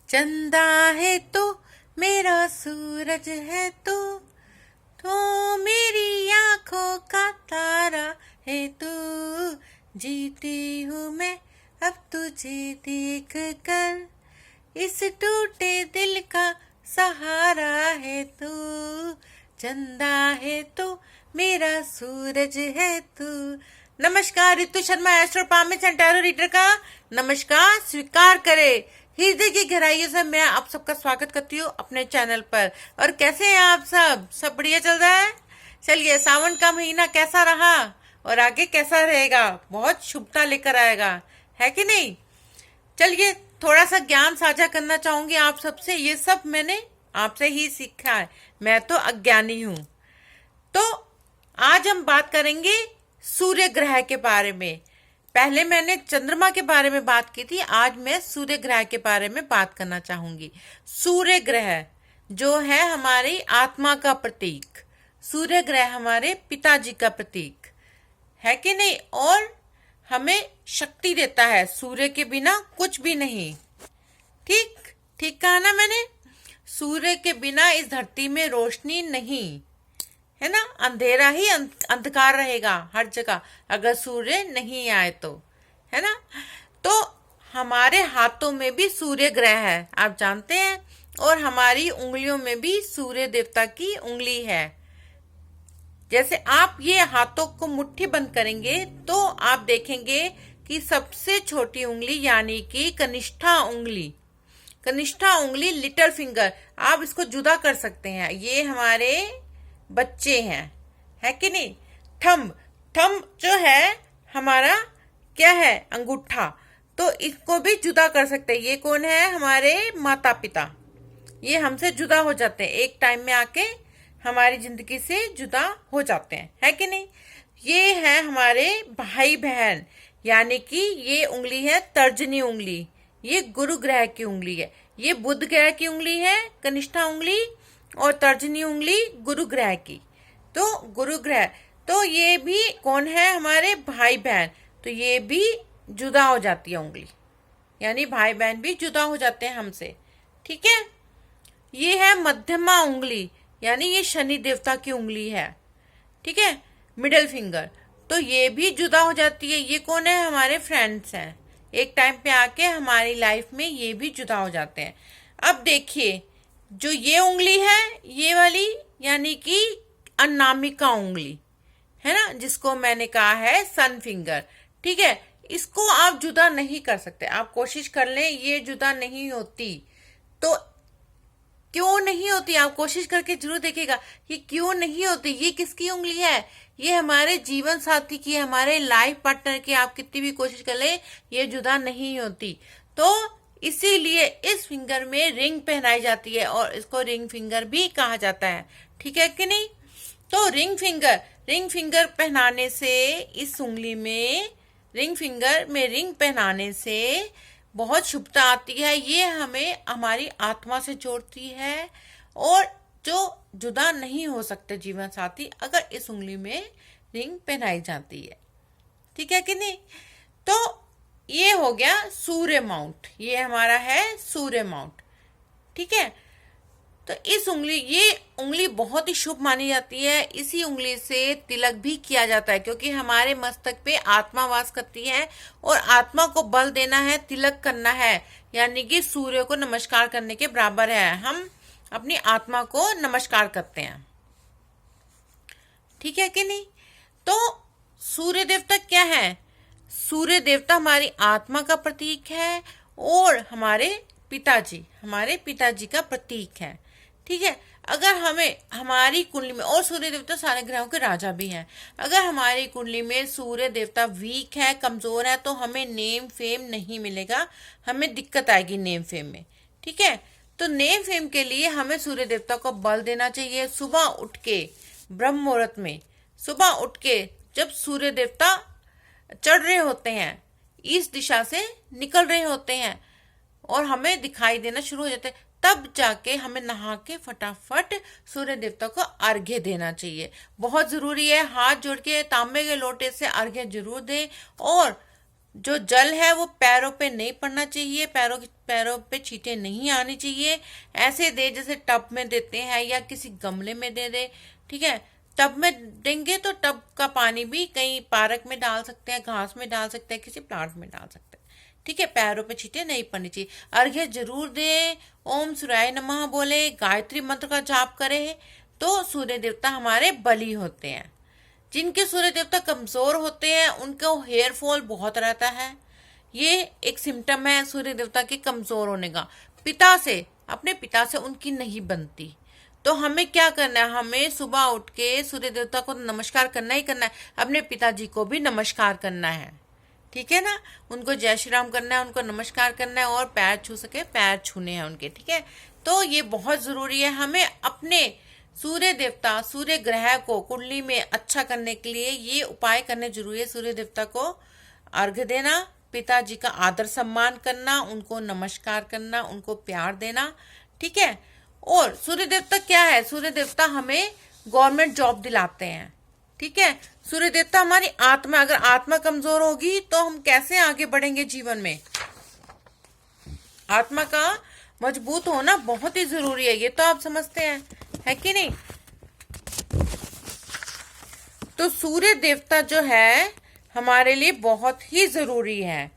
चंदा है तो मेरा सूरज है तो मेरी आंखों का तारा है तू। जीती हूँ मैं अब तुझे देख कर, इस टूटे दिल का सहारा है तू। चंदा है तो मेरा सूरज है तू। नमस्कार, Ritu Sharma astro palmist and tarot reader का नमस्कार स्वीकार करे। हृदय की गहराइयों से मैं आप सबका स्वागत करती हूँ अपने चैनल पर। और कैसे हैं आप सब बढ़िया चल रहा है? चलिए, सावन का महीना कैसा रहा और आगे कैसा रहेगा? बहुत शुभता लेकर आएगा, है कि नहीं? चलिए, थोड़ा सा ज्ञान साझा करना चाहूंगी आप सबसे। ये सब मैंने आपसे ही सीखा है, मैं तो अज्ञानी हूँ। तो आज हम बात करेंगे सूर्य ग्रह के बारे में। पहले मैंने चंद्रमा के बारे में बात की थी, आज मैं सूर्य ग्रह के बारे में बात करना चाहूंगी। सूर्य ग्रह जो है हमारी आत्मा का प्रतीक, सूर्य ग्रह हमारे पिताजी का प्रतीक है कि नहीं, और हमें शक्ति देता है। सूर्य के बिना कुछ भी नहीं। ठीक ठीक कहा ना मैंने? सूर्य के बिना इस धरती में रोशनी नहीं है ना, अंधेरा ही अंधकार रहेगा हर जगह अगर सूर्य नहीं आए तो, है ना। तो हमारे हाथों में भी सूर्य ग्रह है, आप जानते हैं, और हमारी उंगलियों में भी सूर्य देवता की उंगली है। जैसे आप ये हाथों को मुट्ठी बंद करेंगे तो आप देखेंगे कि सबसे छोटी उंगली यानी कि कनिष्ठा उंगली लिटिल फिंगर, आप इसको जुदा कर सकते हैं। ये हमारे बच्चे हैं, है कि नहीं। थंब जो है हमारा क्या है, अंगूठा, तो इसको भी जुदा कर सकते हैं। ये कौन है? हमारे माता पिता। ये हमसे जुदा हो जाते हैं, एक टाइम में आके हमारी जिंदगी से जुदा हो जाते हैं, है कि नहीं। ये है हमारे भाई बहन, यानी कि ये उंगली है तर्जनी उंगली, ये गुरु ग्रह की उंगली है। ये बुध ग्रह की उंगली है कनिष्ठा उंगली, और तर्जनी उंगली गुरु ग्रह की। तो गुरु ग्रह, तो ये भी कौन है? हमारे भाई बहन। तो ये भी जुदा हो जाती है उंगली, यानी भाई बहन भी जुदा हो जाते हैं हमसे, ठीक है। ये है मध्यमा उंगली, यानी ये शनि देवता की उंगली है, ठीक है, मिडिल फिंगर। तो ये भी जुदा हो जाती है। ये कौन है? हमारे फ्रेंड्स हैं, एक टाइम पे आके हमारी लाइफ में ये भी जुदा हो जाते हैं। अब देखिए, जो ये उंगली है, ये वाली, यानी कि अनामिका उंगली है ना, जिसको मैंने कहा है सन फिंगर, ठीक है। इसको आप जुदा नहीं कर सकते, आप कोशिश कर लें, ये जुदा नहीं होती। तो क्यों नहीं होती? आप कोशिश करके जरूर देखिएगा, ये क्यों नहीं होती। ये किसकी उंगली है? ये हमारे जीवन साथी की, हमारे लाइफ पार्टनर की। आप कितनी भी कोशिश कर ले, ये जुदा नहीं होती। तो इसीलिए इस फिंगर में रिंग पहनाई जाती है, और इसको रिंग फिंगर भी कहा जाता है, ठीक है कि नहीं। तो रिंग फिंगर पहनाने से, इस उंगली में रिंग फिंगर में रिंग पहनाने से बहुत शुभता आती है। ये हमें हमारी आत्मा से जोड़ती है, और जो जुदा नहीं हो सकते जीवन साथी अगर इस उंगली में रिंग पहनाई जाती है, ठीक है कि नहीं। तो ये हो गया सूर्य माउंट, ये हमारा है सूर्य माउंट, ठीक है। तो ये उंगली बहुत ही शुभ मानी जाती है। इसी उंगली से तिलक भी किया जाता है, क्योंकि हमारे मस्तक पे आत्मा वास करती है, और आत्मा को बल देना है, तिलक करना है, यानी कि सूर्य को नमस्कार करने के बराबर है। हम अपनी आत्मा को नमस्कार करते हैं, ठीक है कि नहीं। तो सूर्य देवता क्या है? सूर्य देवता हमारी आत्मा का प्रतीक है, और हमारे पिताजी का प्रतीक है, ठीक है। अगर हमें हमारी कुंडली में, और सूर्य देवता सारे ग्रहों के राजा भी हैं, अगर हमारी कुंडली में सूर्य देवता वीक है, कमजोर है, तो हमें नेम फेम नहीं मिलेगा, हमें दिक्कत आएगी नेम फेम में, ठीक है। तो नेम फेम के लिए हमें सूर्य देवता को बल देना चाहिए। सुबह उठ के, ब्रह्म मुहूर्त में सुबह उठ के, जब सूर्य देवता चढ़ रहे होते हैं, इस दिशा से निकल रहे होते हैं और हमें दिखाई देना शुरू हो जाते हैं, तब जाके हमें नहा के फटाफट सूर्य देवता को अर्घ्य देना चाहिए। बहुत जरूरी है, हाथ जोड़ के तांबे के लोटे से अर्घ्य जरूर दें, और जो जल है वो पैरों पे नहीं पड़ना चाहिए, पैरों पे छींटे नहीं आनी चाहिए। ऐसे दे जैसे टब में देते हैं या किसी गमले में दे दे, ठीक है। टब में देंगे तो टब का पानी भी कहीं पार्क में डाल सकते हैं, घास में डाल सकते हैं, किसी प्लांट में डाल सकते हैं, ठीक है। पैरों पे छींटे नहीं पड़नी चाहिए। अर्घ्य जरूर दे, ओम सूर्याय नमः बोले, गायत्री मंत्र का जाप करे, तो सूर्य देवता हमारे बली होते हैं। जिनके सूर्य देवता कमजोर होते हैं उनको हेयर फॉल बहुत रहता है, ये एक सिम्टम है सूर्य देवता के कमजोर होने का। पिता से, अपने पिता से उनकी नहीं बनती, तो हमें क्या करना है, हमें सुबह उठ के सूर्य देवता को नमस्कार करना ही करना है, अपने पिताजी को भी नमस्कार करना है, ठीक है ना। उनको जय श्री राम करना है, उनको नमस्कार करना है, और पैर छू सके पैर छूने हैं उनके, ठीक है। तो ये बहुत जरूरी है, हमें अपने सूर्य देवता, सूर्य ग्रह को कुंडली में अच्छा करने के लिए ये उपाय करने जरूरी है। सूर्य देवता को अर्घ्य देना, पिताजी का आदर सम्मान करना, उनको नमस्कार करना, उनको प्यार देना, ठीक है। और सूर्य देवता क्या है, सूर्य देवता हमें गवर्नमेंट जॉब दिलाते हैं, ठीक है। सूर्य देवता हमारी आत्मा, अगर आत्मा कमजोर होगी तो हम कैसे आगे बढ़ेंगे जीवन में। आत्मा का मजबूत होना बहुत ही जरूरी है, ये तो आप समझते हैं, है कि नहीं। तो सूर्य देवता जो है हमारे लिए बहुत ही जरूरी है।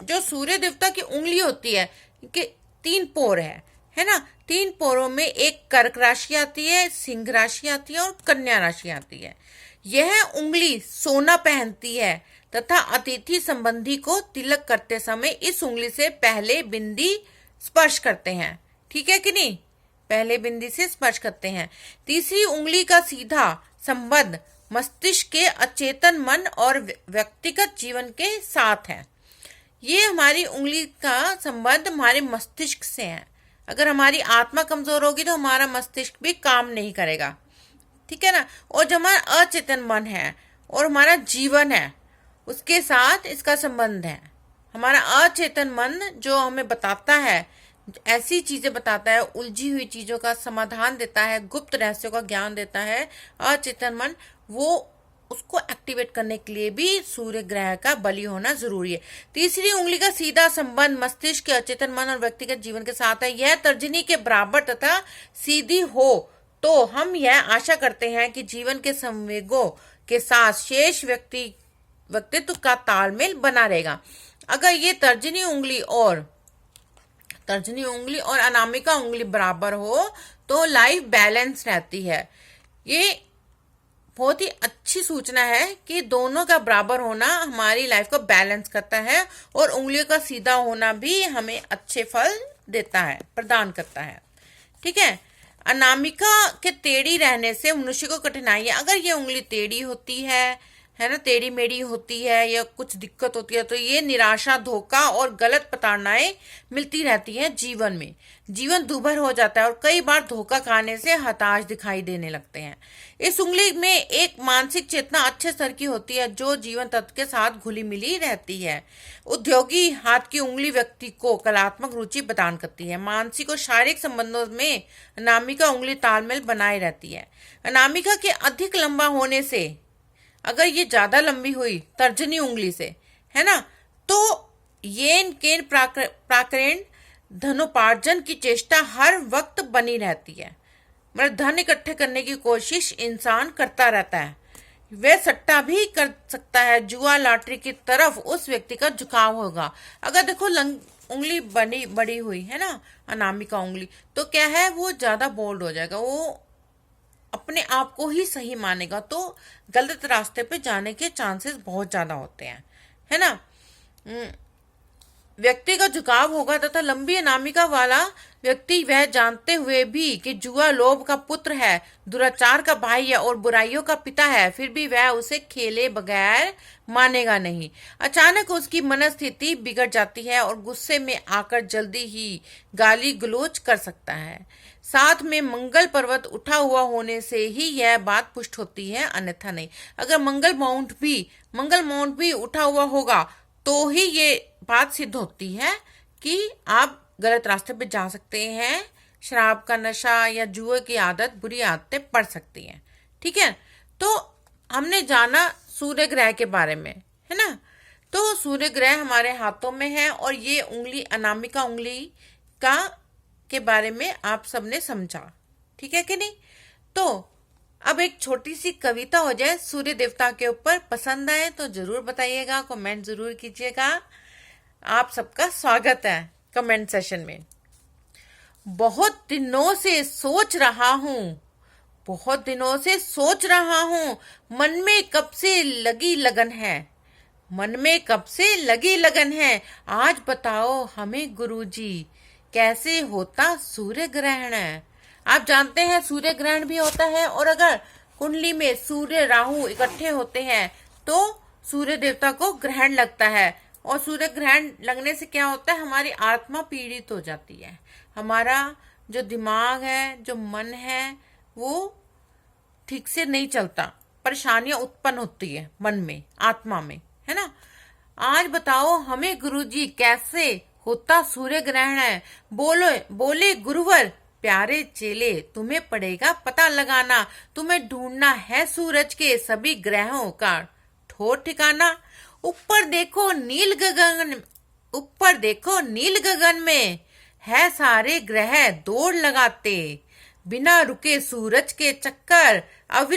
जो सूर्य देवता की उंगली होती है कि 3 पोर है ना। 3 पोरों में एक कर्क राशि आती है, सिंह राशि आती है और कन्या राशि आती है। यह उंगली सोना पहनती है तथा अतिथि संबंधी को तिलक करते समय इस उंगली से पहले बिंदी स्पर्श करते हैं, ठीक है कि नहीं, पहले बिंदी से स्पर्श करते हैं। तीसरी उंगली का सीधा संबंध मस्तिष्क के अचेतन मन और व्यक्तिगत जीवन के साथ है। ये हमारी उंगली का संबंध हमारे मस्तिष्क से है। अगर हमारी आत्मा कमजोर होगी तो हमारा मस्तिष्क भी काम नहीं करेगा, ठीक है ना। और जो हमारा अचेतन मन है और हमारा जीवन है उसके साथ इसका संबंध है। हमारा अचेतन मन जो हमें बताता है, ऐसी चीजें बताता है, उलझी हुई चीजों का समाधान देता है, गुप्त रहस्यों का ज्ञान देता है अचेतन मन, वो उसको एक्टिवेट करने के लिए भी सूर्य ग्रह का बलि होना जरूरी है। तीसरी उंगली का सीधा संबंध मस्तिष्क के अचेतन मन और व्यक्तिगत जीवन के साथ है। यह तर्जनी के बराबर तथा सीधी हो तो हम यह आशा करते हैं कि जीवन के संवेगों के साथ शेष व्यक्तित्व का तालमेल बना रहेगा। अगर ये तर्जनी उंगली और अनामिका उंगली बराबर हो तो लाइफ बैलेंस रहती है। ये बहुत ही अच्छी सूचना है कि दोनों का बराबर होना हमारी लाइफ को बैलेंस करता है, और उंगलियों का सीधा होना भी हमें अच्छे फल देता है, प्रदान करता है, ठीक है। अनामिका के टेढ़ी रहने से मनुष्य को कठिनाई है। अगर ये उंगली टेढ़ी होती है ना, टेढ़ी मेढ़ी होती है या कुछ दिक्कत होती है तो ये निराशा, धोखा और गलत प्रताड़नाएं मिलती रहती हैं जीवन में। जीवन दुभर हो जाता है और कई बार धोखा खाने से हताश दिखाई देने लगते हैं। इस उंगली में एक मानसिक चेतना अच्छे स्तर की होती है जो जीवन तत्व के साथ घुली मिली रहती है। उद्योगी हाथ की उंगली व्यक्ति को कलात्मक रुचि प्रदान करती है। मानसिक और शारीरिक संबंधों में अनामिका उंगली तालमेल बनाए रहती है। अनामिका के अधिक लंबा होने से, अगर ये ज्यादा लंबी हुई तर्जनी उंगली से, है ना, तो येन केन प्राकरण धनोपार्जन की चेष्टा हर वक्त बनी रहती है। मतलब धन इकट्ठे करने की कोशिश इंसान करता रहता है। वह सट्टा भी कर सकता है, जुआ लॉटरी की तरफ उस व्यक्ति का झुकाव होगा। अगर देखो उंगली बड़ी हुई है ना, अनामिका उंगली, तो क्या है, वो ज्यादा बोल्ड हो जाएगा, वो अपने आप को ही सही मानेगा, तो गलत रास्ते पे जाने के चांसेस बहुत ज्यादा होते हैं, है ना। व्यक्ति का झुकाव होगा तथा लंबी अनामिका वाला व्यक्ति वह जानते हुए भी कि जुआ लोभ का पुत्र है, दुराचार का भाई है और बुराइयों का पिता है, फिर भी वह उसे खेले बगैर मानेगा नहीं। अचानक उसकी मनस्थिति बिगड़ जाती है और गुस्से में आकर जल्दी ही गाली गलौज कर सकता है। साथ में मंगल पर्वत उठा हुआ होने से ही यह बात पुष्ट होती है, अन्यथा नहीं। अगर मंगल माउंट भी उठा हुआ होगा तो ही ये बात सिद्ध होती है कि आप गलत रास्ते पे जा सकते हैं, शराब का नशा या जुए की आदत, बुरी आदतें पड़ सकती हैं, ठीक है। तो हमने जाना सूर्य ग्रह के बारे में, है ना। तो सूर्य ग्रह हमारे हाथों में है और ये उंगली अनामिका उंगली का के बारे में आप सबने समझा, ठीक है कि नहीं। तो अब एक छोटी सी कविता हो जाए सूर्य देवता के ऊपर, पसंद आए तो जरूर बताइएगा, कमेंट जरूर कीजिएगा। आप सबका स्वागत है कमेंट सेशन में। बहुत दिनों से सोच रहा हूँ, बहुत दिनों से सोच रहा हूँ, मन में कब से लगी लगन है, मन में कब से लगी लगन है, आज बताओ हमें गुरुजी कैसे होता सूर्य ग्रहण है। आप जानते हैं सूर्य ग्रहण भी होता है, और अगर कुंडली में सूर्य राहु इकट्ठे होते हैं तो सूर्य देवता को ग्रहण लगता है। और सूर्य ग्रहण लगने से क्या होता है, हमारी आत्मा पीड़ित हो जाती है, हमारा जो दिमाग है, जो मन है, वो ठीक से नहीं चलता, परेशानियां उत्पन्न होती है मन में, आत्मा में, है ना। आज बताओ हमें गुरुजी कैसे होता सूर्य ग्रहण है, बोले गुरुवर प्यारे चेले, तुम्हें पड़ेगा पता लगाना, तुम्हें ढूंढना है सूरज के सभी ग्रहों का ठोर ठिकाना। ऊपर देखो नील गगन, ऊपर देखो नील गगन में है सारे ग्रह दौड़ लगाते, बिना रुके सूरज के चक्कर अविरत